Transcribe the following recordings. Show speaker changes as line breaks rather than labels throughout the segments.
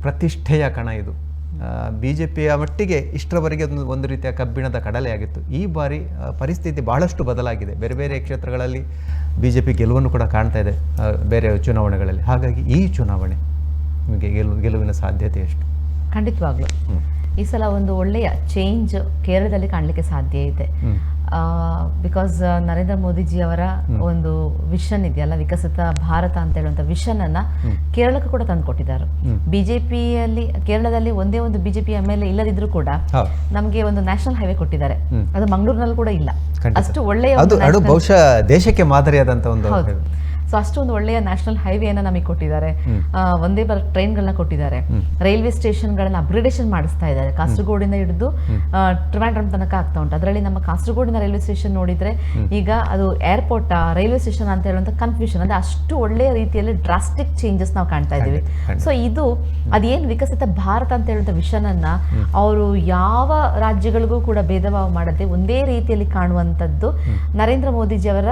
ಪ್ರತಿಷ್ಠೆಯ ಕಣ ಇದು. ಬಿ ಜೆ ಪಿಯ ಮಟ್ಟಿಗೆ ಇಷ್ಟರವರೆಗೆ ಒಂದು ರೀತಿಯ ಕಬ್ಬಿಣದ ಕಡಲೆಯಾಗಿತ್ತು. ಈ ಬಾರಿ ಪರಿಸ್ಥಿತಿ ಬಹಳಷ್ಟು ಬದಲಾಗಿದೆ. ಬೇರೆ ಬೇರೆ ಕ್ಷೇತ್ರಗಳಲ್ಲಿ ಬಿ ಜೆ ಪಿ ಗೆಲುವನ್ನು ಕೂಡ ಕಾಣ್ತಾ ಇದೆ ಬೇರೆ ಚುನಾವಣೆಗಳಲ್ಲಿ. ಹಾಗಾಗಿ ಈ ಚುನಾವಣೆ ನಿಮಗೆ ಗೆಲುವಿನ ಸಾಧ್ಯತೆ ಎಷ್ಟು?
ಖಂಡಿತವಾಗ್ಲು ಈ ಸಲ ಒಂದು ಒಳ್ಳೆಯ ಚೇಂಜ್ ಕೇರಳದಲ್ಲಿ ಕಾಣಲಿಕ್ಕೆ ಸಾಧ್ಯ ಇದೆ. ಬಿಕಾಸ್ ನರೇಂದ್ರ ಮೋದಿಜಿ ಅವರ ಒಂದು ವಿಷನ್ ಇದೆಯಲ್ಲ, ವಿಕಸಿತ ಭಾರತ ಅಂತ ಹೇಳುವಂತ ವಿಷನ್ ಅನ್ನ ಕೇರಳಕ್ಕೂ ಕೂಡ ತಂದು ಕೊಟ್ಟಿದ್ದಾರೆ. ಬಿಜೆಪಿಯಲ್ಲಿ ಕೇರಳದಲ್ಲಿ ಒಂದೇ ಒಂದು ಬಿಜೆಪಿ MLA ಇಲ್ಲದಿದ್ರು ಕೂಡ ನಮ್ಗೆ ಒಂದು ನ್ಯಾಷನಲ್ ಹೈವೇ ಕೊಟ್ಟಿದ್ದಾರೆ. ಅದು ಮಂಗಳೂರಿನಲ್ಲಿ ಕೂಡ ಇಲ್ಲ. ಅಷ್ಟು ಒಳ್ಳೆಯ
ಬಹುಶಃ ದೇಶಕ್ಕೆ ಮಾದರಿಯಾದಂತ ಒಂದು.
ಸೊ ಅಷ್ಟೊಂದು ಒಳ್ಳೆಯ ನ್ಯಾಷನಲ್ ಹೈವೇನ ನಮಗೆ ಕೊಟ್ಟಿದ್ದಾರೆ. ಒಂದೇ ಬರ ಟ್ರೈನ್ಗಳನ್ನ ಕೊಟ್ಟಿದ್ದಾರೆ. ರೈಲ್ವೆ ಸ್ಟೇಷನ್ಗಳನ್ನ ಅಪ್ಗ್ರೇಡೇಷನ್ ಮಾಡಿಸ್ತಾ ಇದ್ದಾರೆ. ಕಾಸರಗೋಡಿಂದ ಹಿಡಿದು ಟ್ರಿವಾಂಡ್ರಮ್ ತನಕ ಆಗ್ತಾ ಉಂಟು. ಅದರಲ್ಲಿ ನಮ್ಮ ಕಾಸರಗೋಡಿನ ರೈಲ್ವೆ ಸ್ಟೇಷನ್ ನೋಡಿದ್ರೆ ಈಗ ಅದು ಏರ್ಪೋರ್ಟ್ ರೈಲ್ವೆ ಸ್ಟೇಷನ್ ಅಂತ ಹೇಳುವಂತ ಕನ್ಫ್ಯೂಷನ್, ಅಂದ್ರೆ ಅಷ್ಟು ಒಳ್ಳೆಯ ರೀತಿಯಲ್ಲಿ ಡ್ರಾಸ್ಟಿಕ್ ಚೇಂಜಸ್ ನಾವು ಕಾಣ್ತಾ ಇದ್ದೀವಿ. ಸೊ ಇದು ಅದೇನು ವಿಕಸಿತ ಭಾರತ ಅಂತ ಹೇಳುವಂತ ವಿಷನ್ ಅನ್ನ ಅವರು ಯಾವ ರಾಜ್ಯಗಳಿಗೂ ಕೂಡ ಭೇದ ಭಾವ ಮಾಡದೆ ಒಂದೇ ರೀತಿಯಲ್ಲಿ ಕಾಣುವಂತದ್ದು ನರೇಂದ್ರ ಮೋದಿಜಿ ಅವರ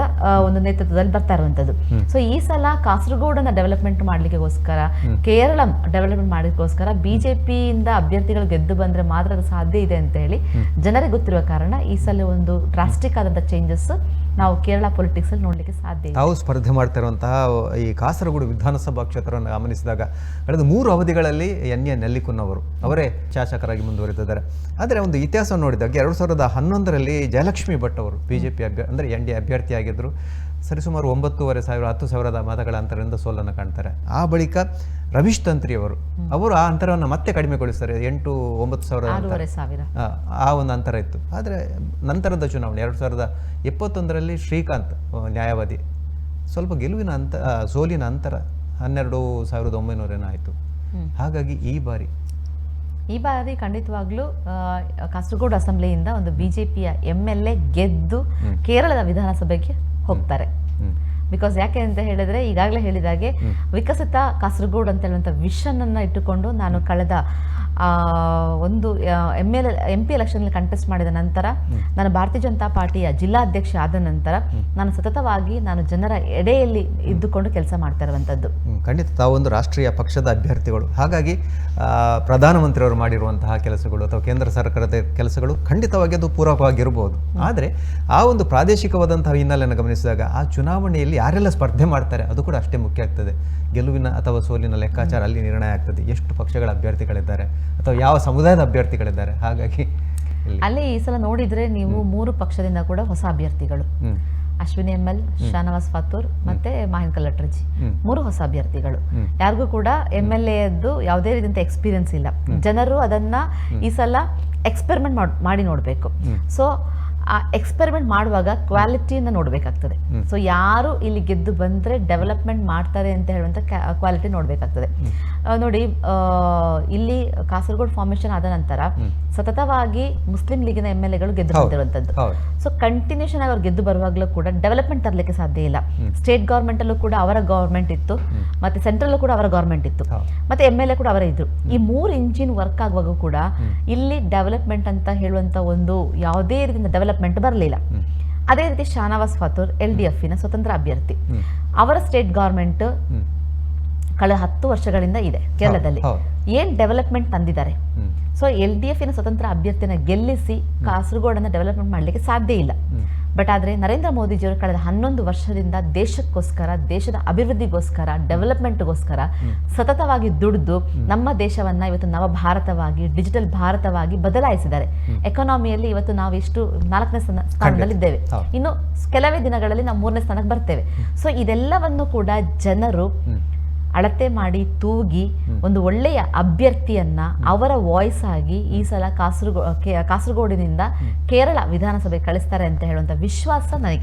ಒಂದು ನೇತೃತ್ವದಲ್ಲಿ ಬರ್ತಾ ಇರುವಂತದ್ದು. ಸೊ ಈ ಸಲ ಕಾಸರಗೋಡನ್ನ ಡೆವಲಪ್ಮೆಂಟ್ ಮಾಡ್ಲಿಕ್ಕೆಗೋಸ್ಕರ, ಕೇರಳ ಡೆವಲಪ್ಮೆಂಟ್ ಮಾಡಲಿಕ್ಕೋಸ್ಕರ ಬಿಜೆಪಿಯಿಂದ ಅಭ್ಯರ್ಥಿಗಳು ಗೆದ್ದು ಬಂದ್ರೆ ಮಾತ್ರ ಅದು ಸಾಧ್ಯ ಇದೆ ಅಂತ ಹೇಳಿ ಜನರಿಗೆ ಗೊತ್ತಿರುವ ಕಾರಣ ಈ ಸಲ ಒಂದು ಡ್ರಾಸ್ಟಿಕ್ ಆದಂತ ಚೇಂಜಸ್ ನಾವು ಕೇರಳ ಪೊಲಿಟಿಕ್ಸ್ ಅಲ್ಲಿ ನೋಡ್ಲಿಕ್ಕೆ ಸಾಧ್ಯ ಇದೆ.
ತಾವು ಸ್ಪರ್ಧೆ ಮಾಡ್ತಾ ಇರುವಂತಹ ಈ ಕಾಸರಗೋಡು ವಿಧಾನಸಭಾ ಕ್ಷೇತ್ರವನ್ನು ಗಮನಿಸಿದಾಗ ಕಳೆದ 3 ಅವಧಿಗಳಲ್ಲಿ NA ನೆಲ್ಲಿಕುನ್ ಅವರು ಅವರೇ ಶಾಸಕರಾಗಿ ಮುಂದುವರೆದಿದ್ದಾರೆ. ಆದರೆ ಒಂದು ಇತಿಹಾಸ ನೋಡಿದಾಗ 2011ರಲ್ಲಿ ಜಯಲಕ್ಷ್ಮಿ ಭಟ್ ಅವರು ಬಿಜೆಪಿ ಅಂದರೆ NDA ಅಭ್ಯರ್ಥಿಯಾಗಿದ್ದರು. ಸರಿಸುಮಾರು 9,500 10,000 ಮತಗಳ ಅಂತರದಿಂದ ಸೋಲನ್ನು ಕಾಣ್ತಾರೆ. ಆ ಬಳಿಕ ರವೀಶ್ ತಂತ್ರಿ ಅವರು ಆ ಅಂತರವನ್ನು ಮತ್ತೆ ಕಡಿಮೆಗೊಳಿಸ್ತಾರೆ. 8,000-9,000 ಆ ಒಂದು ಅಂತರ ಇತ್ತು. ಆದರೆ ನಂತರದ ಚುನಾವಣೆ 2021ರಲ್ಲಿ ಶ್ರೀಕಾಂತ್ ನ್ಯಾಯವಾದಿ ಸ್ವಲ್ಪ ಗೆಲುವಿನ ಸೋಲಿನ ಅಂತರ 12,900 ಆಯಿತು. ಹಾಗಾಗಿ ಈ ಬಾರಿ
ಖಂಡಿತವಾಗ್ಲೂ ಕಾಸರಗೋಡು ಅಸೆಂಬ್ಲಿಯಿಂದ ಒಂದು ಬಿಜೆಪಿಯ MLA ಗೆದ್ದು ಕೇರಳದ ವಿಧಾನಸಭೆಗೆ ಹೋಗ್ತಾರೆ. ಬಿಕಾಸ್ ಯಾಕೆ ಅಂತ ಹೇಳಿದ್ರೆ ಈಗಾಗಲೇ ಹೇಳಿದಾಗೆ ವಿಕಸಿತ ಕಾಸರಗೋಡು ಅಂತ ಹೇಳುವಂಥ ವಿಷನ್ ಅನ್ನ ಇಟ್ಟುಕೊಂಡು ನಾನು ಕಳೆದ ಒಂದು MP ಎಲೆಕ್ಷನ್ ಕಂಟೆಸ್ಟ್ ಮಾಡಿದ ನಂತರ ನಾನು ಭಾರತೀಯ ಜನತಾ ಪಾರ್ಟಿಯ ಜಿಲ್ಲಾಧ್ಯಕ್ಷ ಆದ ನಂತರ ನಾನು ಸತತವಾಗಿ ಜನರ ಎಡೆಯಲ್ಲಿ ಇದ್ದುಕೊಂಡು ಕೆಲಸ ಮಾಡ್ತಾ ಇರುವಂತದ್ದು.
ಖಂಡಿತ ತಾವು ಒಂದು ರಾಷ್ಟ್ರೀಯ ಪಕ್ಷದ ಅಭ್ಯರ್ಥಿಗಳು. ಹಾಗಾಗಿ ಪ್ರಧಾನಮಂತ್ರಿಯವರು ಮಾಡಿರುವಂತಹ ಕೆಲಸಗಳು ಅಥವಾ ಕೇಂದ್ರ ಸರ್ಕಾರದ ಕೆಲಸಗಳು ಖಂಡಿತವಾಗಿ ಅದು ಪೂರಕವಾಗಿರಬಹುದು. ಆದರೆ ಆ ಒಂದು ಪ್ರಾದೇಶಿಕವಾದಂತಹ ಹಿನ್ನೆಲೆಯನ್ನು ಗಮನಿಸಿದಾಗ ಆ ಚುನಾವಣೆಯಲ್ಲಿ ಯಾರೆಲ್ಲ ಸ್ಪರ್ಧೆ ಮಾಡ್ತಾರೆ ಅದು ಕೂಡ ಅಷ್ಟೇ ಮುಖ್ಯ ಆಗ್ತದೆ. ಗೆಲುವಿನ ಅಥವಾ ಸೋಲಿನ ಲೆಕ್ಕಾಚಾರ ಅಲ್ಲಿ ನಿರ್ಣಯ ಆಗ್ತದೆ. ಎಷ್ಟು ಪಕ್ಷಗಳ ಅಭ್ಯರ್ಥಿಗಳಿದ್ದಾರೆ ಅಥವಾ ಯಾವ ಸಮುದಾಯದ ಅಭ್ಯರ್ಥಿಗಳಿದ್ದಾರೆ. ಹಾಗಾಗಿ
ಅಲ್ಲಿ ಈ ಸಲ ನೋಡಿದ್ರೆ ನೀವು 3 ಪಕ್ಷದಿಂದ ಕೂಡ ಹೊಸ ಅಭ್ಯರ್ಥಿಗಳು, ಅಶ್ವಿನಿ ML, ಶಾನವಾಸ್ ಫಾತೂರ್ ಮತ್ತೆ ಮಾಹಿನ್ ಕಲ್ಲಟ್ರಜಿ, 3 ಹೊಸ ಅಭ್ಯರ್ಥಿಗಳು. ಯಾರಿಗೂ ಕೂಡ MLA ಯಾವುದೇ ರೀತಿಯ ಎಕ್ಸ್ಪೀರಿಯನ್ಸ್ ಇಲ್ಲ. ಜನರು ಅದನ್ನ ಈ ಸಲ ಎಕ್ಸ್ಪೆರಿಮೆಂಟ್ ಮಾಡಿ ನೋಡ್ಬೇಕು. ಸೊ ಆ ಎಕ್ಸ್ಪೆರಿಮೆಂಟ್ ಮಾಡುವಾಗ ಕ್ವಾಲಿಟಿಯನ್ನು ನೋಡ್ಬೇಕಾಗ್ತದೆ. ಸೊ ಯಾರು ಇಲ್ಲಿ ಗೆದ್ದು ಬಂದ್ರೆ ಡೆವಲಪ್ಮೆಂಟ್ ಮಾಡ್ತಾರೆ ಅಂತ ಹೇಳುವಂತ ಕ್ವಾಲಿಟಿ ನೋಡ್ಬೇಕಾಗ್ತದೆ. ನೋಡಿ, ಇಲ್ಲಿ ಕಾಸರಗೋಡು ಫಾರ್ಮೇಶನ್ ಆದ ನಂತರ ಸತತವಾಗಿ ಮುಸ್ಲಿಂ ಲೀಗಿನ MLAಗಳು ಗೆದ್ದು ಬಂದಿರುವಂತದ್ದು. ಸೊ ಕಂಟಿನ್ಯೂಷನ್ ಆಗಿ ಅವ್ರು ಗೆದ್ದು ಬರುವಾಗಲೂ ಕೂಡ ಡೆವಲಪ್ಮೆಂಟ್ ತರಲಿಕ್ಕೆ ಸಾಧ್ಯ ಇಲ್ಲ. ಸ್ಟೇಟ್ ಗವರ್ಮೆಂಟ್ ಅಲ್ಲೂ ಕೂಡ ಅವರ ಗವರ್ಮೆಂಟ್ ಇತ್ತು, ಮತ್ತೆ ಸೆಂಟ್ರಲ್ ಕೂಡ ಅವರ ಗವರ್ಮೆಂಟ್ ಇತ್ತು, ಮತ್ತೆ MLA ಕೂಡ ಅವರೇ ಇದ್ರು. ಈ 3 ಇಂಜಿನ್ ವರ್ಕ್ ಆಗುವಾಗ ಕೂಡ ಇಲ್ಲಿ ಡೆವಲಪ್ಮೆಂಟ್ ಅಂತ ಹೇಳುವಂತ ಒಂದು ಯಾವುದೇ ರೀತಿಯ ಡೆವಲಪ್ಮೆಂಟ್ ಬರಲಿಲ್ಲ. ಅದೇ ರೀತಿ ಶಾನವಾಸ್ ಫಾತೂರ್ LDFನ ಸ್ವತಂತ್ರ ಅಭ್ಯರ್ಥಿ. ಅವರ ಸ್ಟೇಟ್ ಗವರ್ಮೆಂಟ್ ಕಳೆದ 10 ವರ್ಷಗಳಿಂದ ಇದೆ ಕೇರಳದಲ್ಲಿ. ಏನ್ ಡೆವಲಪ್ಮೆಂಟ್ ತಂದಿದ್ದಾರೆ? ಸೊ LDFನ ಸ್ವತಂತ್ರ ಅಭ್ಯರ್ಥಿನ ಗೆಲ್ಲಿಸಿ ಕಾಸರಗೋಡನ್ನ ಡೆವಲಪ್ಮೆಂಟ್ ಮಾಡ್ಲಿಕ್ಕೆ ಸಾಧ್ಯ ಇಲ್ಲ. ಬಟ್ ಆದ್ರೆ ನರೇಂದ್ರ ಮೋದಿಜಿಯವರು ಕಳೆದ 11 ವರ್ಷದಿಂದ ದೇಶಕ್ಕೋಸ್ಕರ, ದೇಶದ ಅಭಿವೃದ್ಧಿಗೋಸ್ಕರ, ಡೆವಲಪ್ಮೆಂಟ್ಗೋಸ್ಕರ ಸತತವಾಗಿ ದುಡಿದು ನಮ್ಮ ದೇಶವನ್ನ ಇವತ್ತು ನವ ಭಾರತವಾಗಿ, ಡಿಜಿಟಲ್ ಭಾರತವಾಗಿ ಬದಲಾಯಿಸಿದ್ದಾರೆ. ಎಕಾನಮಿಯಲ್ಲಿ ಇವತ್ತು ನಾವು ಎಷ್ಟು 4ನೇ ಸ್ಥಾನದಲ್ಲಿದ್ದೇವೆ. ಇನ್ನು ಕೆಲವೇ ದಿನಗಳಲ್ಲಿ ನಾವು 3ನೇ ಸ್ಥಾನಕ್ಕೆ ಬರ್ತೇವೆ. ಸೊ ಇದೆಲ್ಲವನ್ನು ಕೂಡ ಜನರು ಅಳತೆ ಮಾಡಿ ತೂಗಿ ಒಂದು ಒಳ್ಳೆಯ ಅಭ್ಯರ್ಥಿಯನ್ನ ಅವರ ವಾಯ್ಸ್ ಆಗಿ ಈ ಸಲ ಕಾಸರಗೋಡಿನಿಂದ ಕೇರಳ ವಿಧಾನಸಭೆ ಕಳಿಸ್ತಾರೆ ಅಂತ ಹೇಳುವಂತ ವಿಶ್ವಾಸ ನನಗೆ